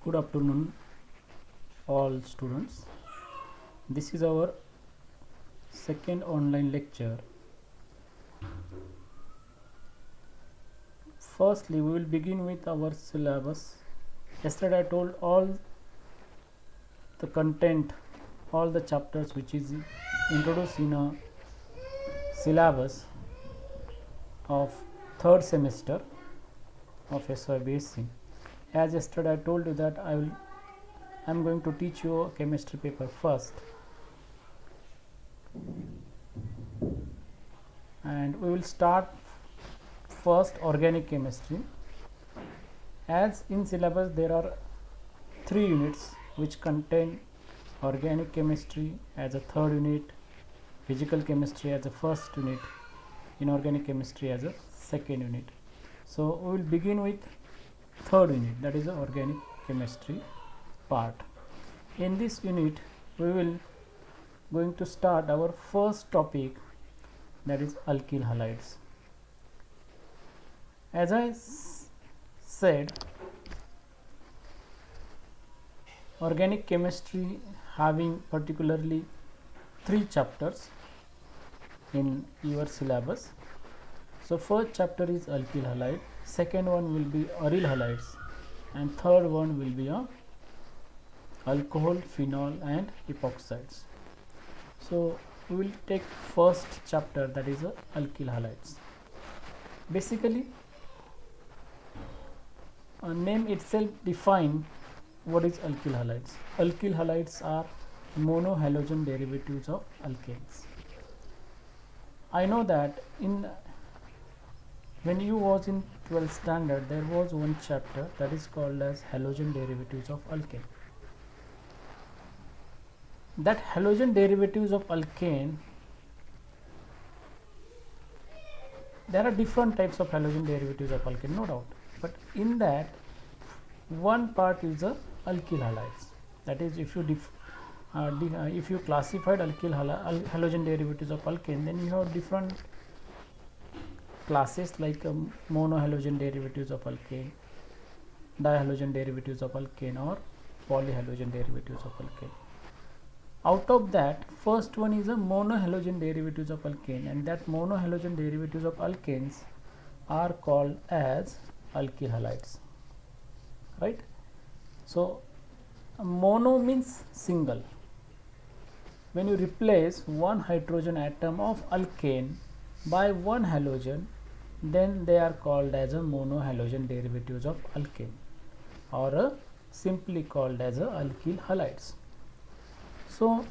Good afternoon, all students. This is our second online lecture. Firstly, we will begin with our syllabus. Yesterday, I told all the content, all the chapters which is introduced in a syllabus of third semester of SYBSc. As yesterday, I told you that I am going to teach you a chemistry paper first, and we will start first organic chemistry. As in syllabus there are 3 units which contain organic chemistry as a third unit, physical chemistry as a first unit, inorganic chemistry as a second unit. So we will begin with third unit, that is the organic chemistry part. In this unit we will going to start our first topic, that is alkyl halides. As I said, organic chemistry having particularly 3 chapters in your syllabus. So first chapter is alkyl halide, second one will be aryl halides, and third one will be alcohol, phenol and epoxides. So we will take first chapter, that is alkyl halides. Basically, a name itself define what is alkyl halides. Alkyl halides are monohalogen derivatives of alkanes. I know that when you was in 12th standard, there was one chapter that is called as halogen derivatives of alkane. That halogen derivatives of alkane, there are different types of halogen derivatives of alkane, no doubt, but in that one part is a alkyl halides. That is, if you classified halogen derivatives of alkane, then you have different classes like monohalogen derivatives of alkane, dihalogen derivatives of alkane, or polyhalogen derivatives of alkane. Out of that, first one is a monohalogen derivatives of alkane, and that monohalogen derivatives of alkanes are called as alkyl halides, right? So mono means single. When you replace one hydrogen atom of alkane by one halogen, then they are called as a monohalogen derivatives of alkane, or simply called as a alkyl halides. So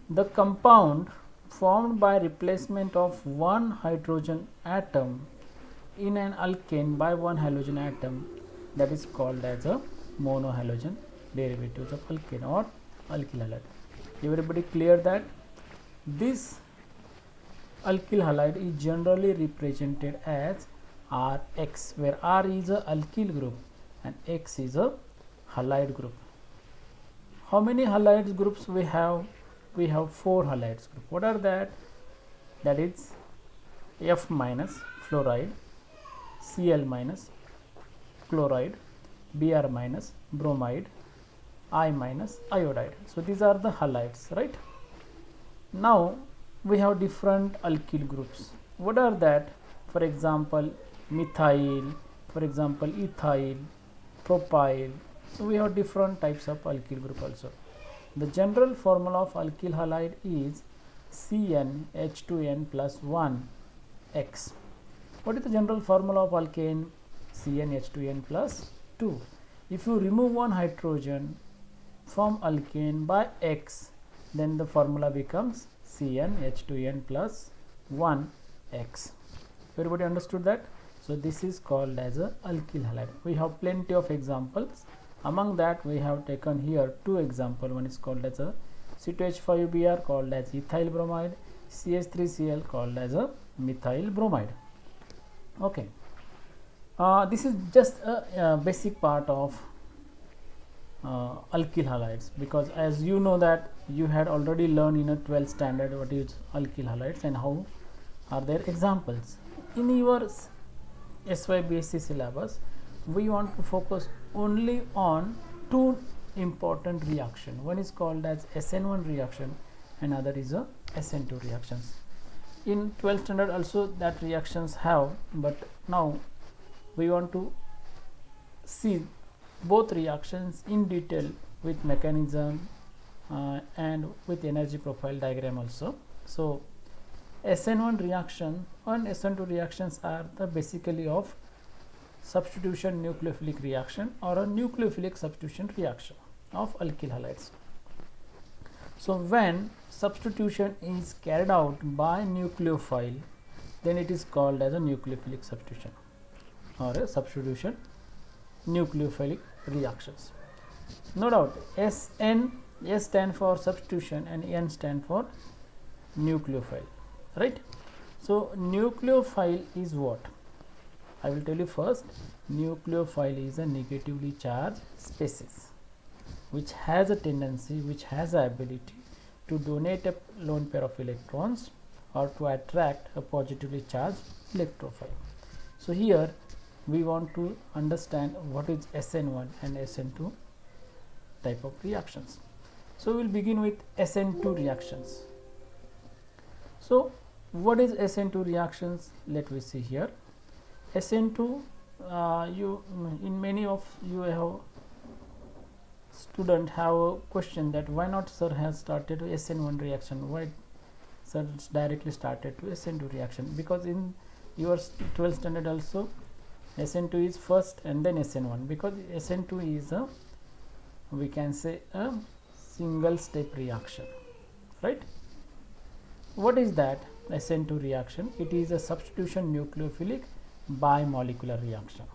the compound formed by replacement of one hydrogen atom in an alkane by one halogen atom, that is called as a monohalogen derivatives of alkane or alkyl halide. Everybody clear that this alkyl halide is generally represented as Rx, where R is a alkyl group and X is a halide group. How many halides groups we have? We have 4 halides group. What are that? That is F minus fluoride, Cl minus chloride, Br minus bromide, I minus iodide. So these are the halides, right? Now we have different alkyl groups. What are that? For example, methyl, for example, ethyl, propyl. So we have different types of alkyl group also. The general formula of alkyl halide is CnH2n plus 1x. What is the general formula of alkane? CnH2n plus 2. If you remove one hydrogen from alkane by X, then the formula becomes CnH2n plus 1x. Everybody understood that? So this is called as a alkyl halide. We have plenty of examples. Among that, we have taken here 2 examples. One is called as a C2H5Br, called as ethyl bromide, CH3Cl, called as a methyl bromide. Okay. This is just a basic part of alkyl halides, because as you know that you had already learned in a 12th standard what is alkyl halides and how are their examples. In your SYBSc syllabus, we want to focus only on two important reaction. One is called as SN1 reaction and other is a SN2 reactions. In 12th standard also that reactions have, but now we want to see both reactions in detail with mechanism and with energy profile diagram also. So SN1 reaction and SN2 reactions are the basically of substitution nucleophilic reaction or a nucleophilic substitution reaction of alkyl halides. So when substitution is carried out by nucleophile, then it is called as a nucleophilic substitution or a substitution nucleophilic reactions. No doubt, S stand for substitution and N stand for nucleophile, right? So nucleophile is what? I will tell you first. Nucleophile is a negatively charged species which has a tendency, which has the ability to donate a lone pair of electrons or to attract a positively charged electrophile. So here we want to understand what is SN1 and SN2 type of reactions. So we will begin with SN2 reactions. So what is SN2 reactions? Let me see here. SN2, in many of you have student have a question that why not sir has started SN1 reaction, why sir directly started to SN2 reaction? Because in your 12th standard also SN2 is first and then SN1, because SN2 is a, we can say, a single step reaction, right? What is that SN2 reaction? It is a substitution nucleophilic bimolecular reaction.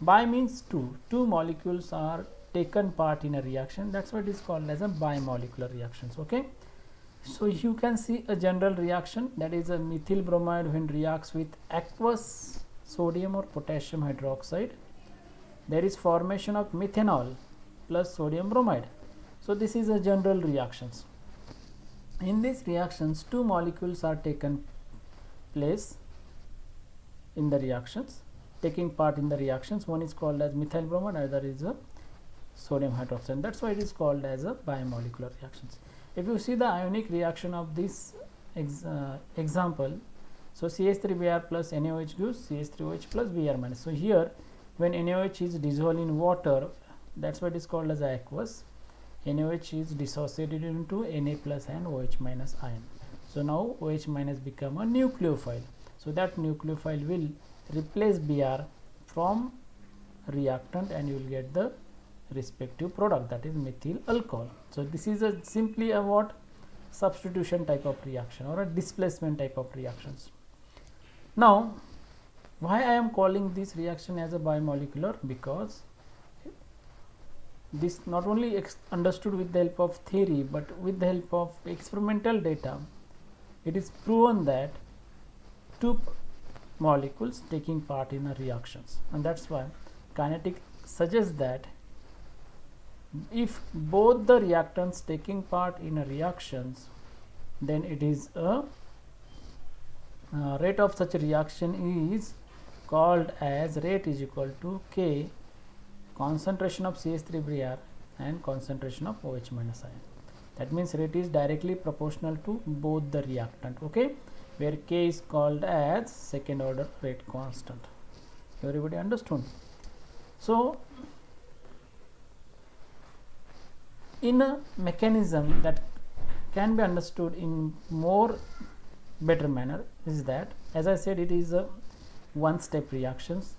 Bi means two molecules are taken part in a reaction, that's what is called as a bimolecular reactions. Okay, so you can see a general reaction, that is a methyl bromide when reacts with aqueous sodium or potassium hydroxide, there is formation of methanol plus sodium bromide. So this is a general reactions. In these reactions, two molecules are taken place in the reactions, taking part in the reactions. One is called as methyl bromide, other is a sodium hydroxide. That's why it is called as a bimolecular reactions. If you see the ionic reaction of this example, so CH3Br plus NaOH gives CH3OH plus Br minus. So here when NaOH is dissolved in water, that's what is called as aqueous. NaOH is dissociated into Na plus and OH minus ion. So now OH minus become a nucleophile. So that nucleophile will replace Br from reactant and you will get the respective product, that is methyl alcohol. So this is a simply a what? Substitution type of reaction or a displacement type of reactions. Now why I am calling this reaction as a bimolecular? Because this not only understood with the help of theory but with the help of experimental data, it is proven that two molecules taking part in a reactions, and that's why kinetic suggests that if both the reactants taking part in a reactions, then it is a rate of such a reaction is called as rate is equal to K concentration of CH3Br and concentration of OH minus ion. That means rate is directly proportional to both the reactant, okay, where K is called as second order rate constant. Everybody understood? So in a mechanism that can be understood in more better manner is that, as I said, it is a one step reactions.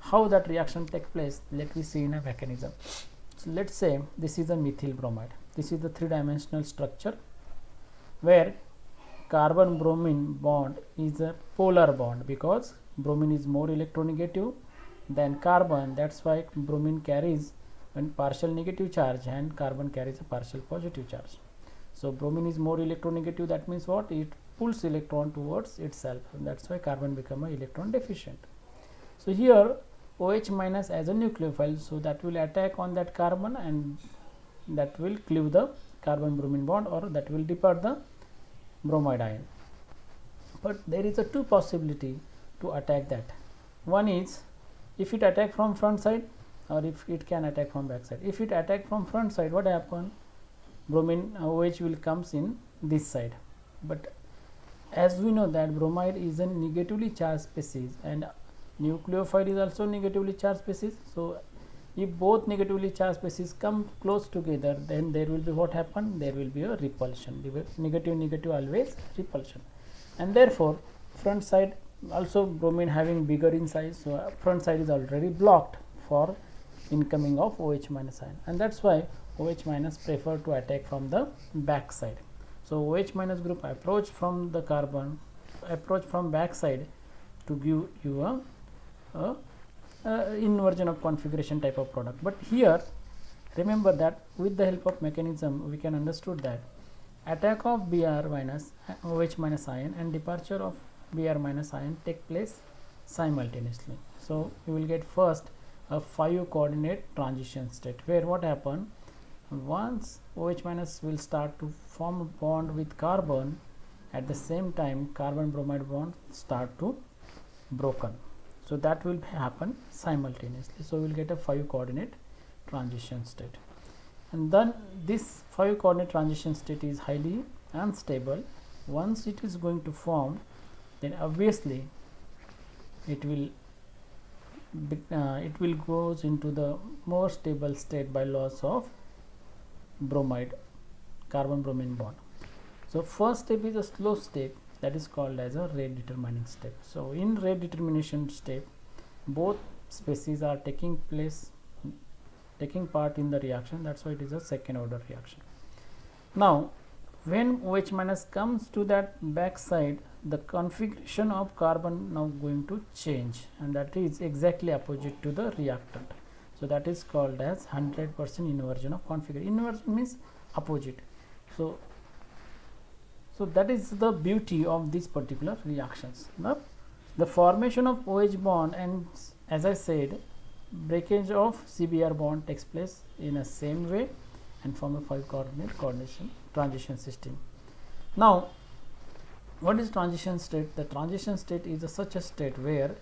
How that reaction take place, let me see in a mechanism. So let's say this is a methyl bromide. This is the three-dimensional structure where carbon bromine bond is a polar bond, because bromine is more electronegative than carbon. That's why bromine carries a partial negative charge and carbon carries a partial positive charge. So bromine is more electronegative, that means what? It pulls electron towards itself, and that's why carbon become a electron deficient. So here OH minus as a nucleophile, so that will attack on that carbon and that will cleave the carbon bromine bond, or that will depart the bromide ion. But there is a two possibility to attack that. One is if it attack from front side, or if it can attack from back side. If it attack from front side, what happen? Bromine OH will comes in this side. But as we know that bromide is a negatively charged species and nucleophile is also negatively charged species. So if both negatively charged species come close together, then there will be what happen? There will be a repulsion. Negative negative always repulsion, and therefore front side also bromine having bigger in size, so front side is already blocked for incoming of OH minus ion, and that's why OH minus prefer to attack from the back side. So OH minus group approach from the carbon, approach from back side to give you a inversion of configuration type of product. But here remember that with the help of mechanism we can understood that attack of Br minus OH minus ion and departure of Br minus ion take place simultaneously. So you will get first a 5 coordinate transition state where what happen, once OH minus will start to form a bond with carbon, at the same time carbon bromide bond start to broken. So that will happen simultaneously. So we will get a 5 coordinate transition state, and then this 5 coordinate transition state is highly unstable. Once it is going to form, then obviously it will goes into the more stable state by loss of bromide carbon bromine bond. So first step is a slow step, that is called as a rate determining step. So in rate determination step, both species are taking part in the reaction. That's why it is a second order reaction. Now when OH minus comes to that back side, the configuration of carbon now going to change, and that is exactly opposite to the reactant. So that is called as 100% inversion of configuration. Inversion means opposite. So that is the beauty of these particular reactions. Now the formation of OH bond, and as I said, breakage of CBr bond takes place in a same way and form a 5 coordinate coordination transition system. Now what is transition state? The transition state is such a state where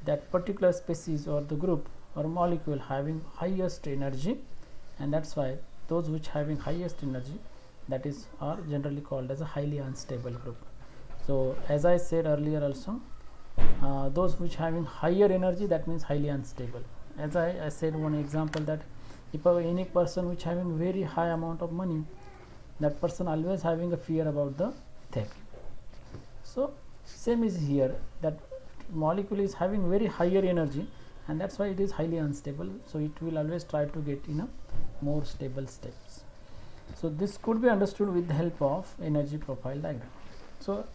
that particular species or the group or molecule having highest energy, and that's why those which having highest energy, that is are generally called as a highly unstable group. So as I said earlier also, those which having higher energy, that means highly unstable. As I said one example, that if any person which having very high amount of money, that person always having a fear about the theft. So same is here, that molecule is having very higher energy, and that's why it is highly unstable. So it will always try to get in a more stable states. So this could be understood with the help of energy profile diagram. So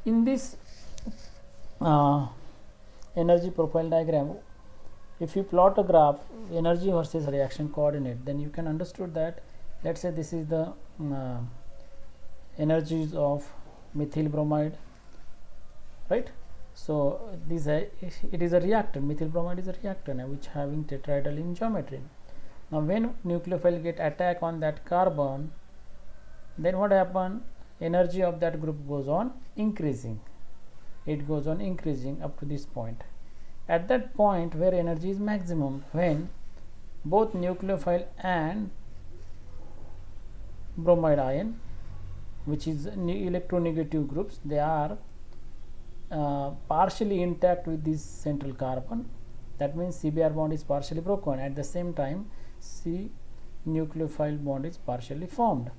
in this energy profile diagram, if you plot a graph energy versus reaction coordinate, then you can understood that, let's say this is the energies of methyl bromide, right? So this it is a reactant. Methyl bromide is a reactant which having tetrahedral in geometry. Now when nucleophile get attack on that carbon, then what happen? Energy of that group goes on increasing. It goes on increasing up to this point. At that point where energy is maximum, when both nucleophile and bromide ion, which is electronegative groups, they are partially intact with this central carbon. That means CBr bond is partially broken. At the same time, C nucleophile bond is partially formed,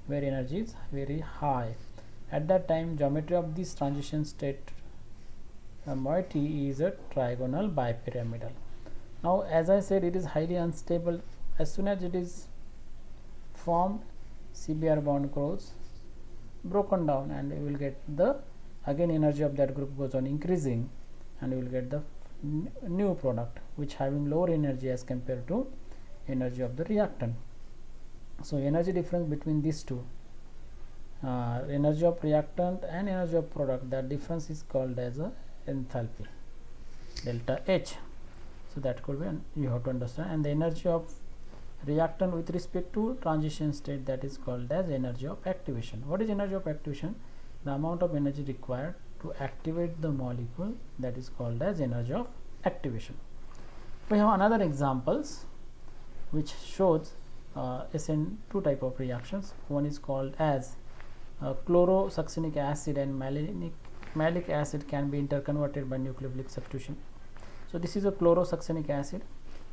where energy is very high. At that time, geometry of this transition state moiety is a trigonal bipyramidal. Now as I said, it is highly unstable. As soon as it is formed, CBr bond grows broken down, and you will get the again energy of that group goes on increasing, and you will get the new product which having lower energy as compared to energy of the reactant. So energy difference between these two, energy of reactant and energy of product, that difference is called as a enthalpy, delta H. So that could be, you have to understand. And the energy of reactant with respect to transition state, that is called as energy of activation. What is energy of activation? The amount of energy required to activate the molecule, that is called as energy of activation. We have another examples which shows SN2 type of reactions. One is called as chlorosuccinic acid and malic acid can be interconverted by nucleophilic substitution. So this is a chlorosuccinic acid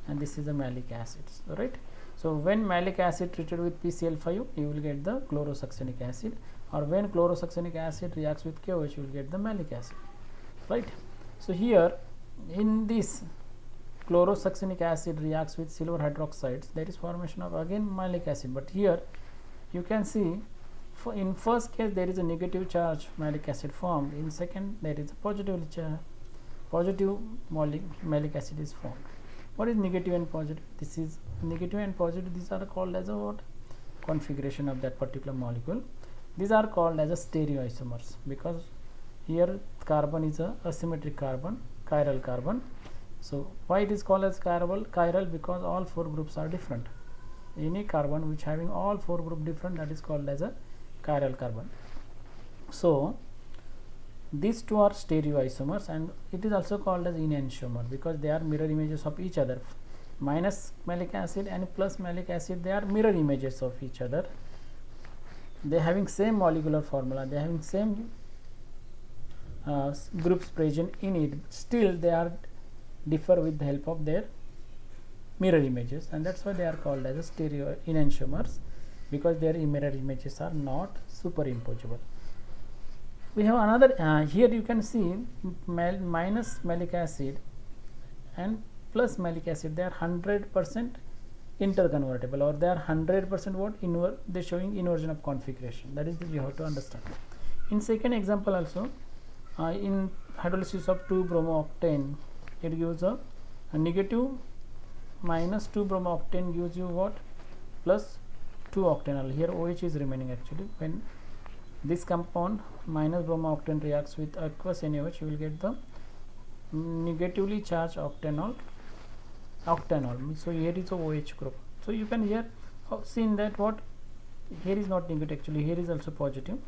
and this is a malic acid, right? So when malic acid treated with PCl5, you will get the chlorosuccinic acid, or when chlorosuccinic acid reacts with KOH, you will get the malic acid, right? So here in this chlorosuccinic acid reacts with silver hydroxides, there is formation of again malic acid, but here you can see in first case there is a negative charge malic acid formed, in second there is a positive malic acid is formed. What is negative and positive? This is negative and positive, these are called as a what? Configuration of that particular molecule. These are called as a stereoisomers, because here carbon is a asymmetric carbon, chiral carbon. So why it is called as chiral? Because all four groups are different. Any carbon which having all four group different, that is called as a chiral carbon. So these two are stereoisomers, and it is also called as enantiomer because they are mirror images of each other. Minus malic acid and plus malic acid, they are mirror images of each other. They having same molecular formula, they having same groups present in it, still they are differ with the help of their mirror images, and that's why they are called as a stereo enantiomers, because their mirror images are not superimposable. We have another here you can see minus malic acid and plus malic acid, they are 100% interconvertible, or they are 100% what? They showing inversion of configuration. That is you have to understand. In second example also, in hydrolysis of 2-bromo-octane, it gives a negative minus 2-bromo-octane gives you what? Plus 2-octanol. Here OH is remaining actually. When this compound minus bromo-octane reacts with aqueous NaOH, you will get the negatively charged octanol. So here is a OH group. So you can here seen that what? Here is not negative actually, here is also positive.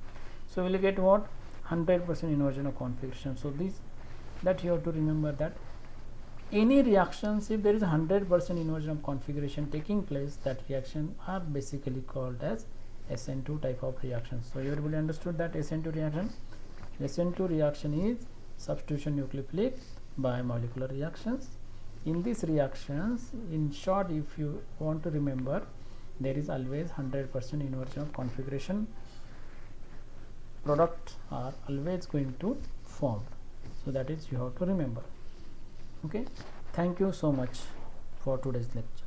So we will get what? 100% inversion of configuration. So this that you have to remember, that any reactions, if there is 100% inversion of configuration taking place, that reaction are basically called as SN2 type of reactions. So everybody understood that SN2 reaction? SN2 reaction is substitution nucleophilic biomolecular reactions. In these reactions, in short, if you want to remember, there is always 100% inversion of configuration. Products are always going to form. So that is you have to remember. Okay, thank you so much for today's lecture.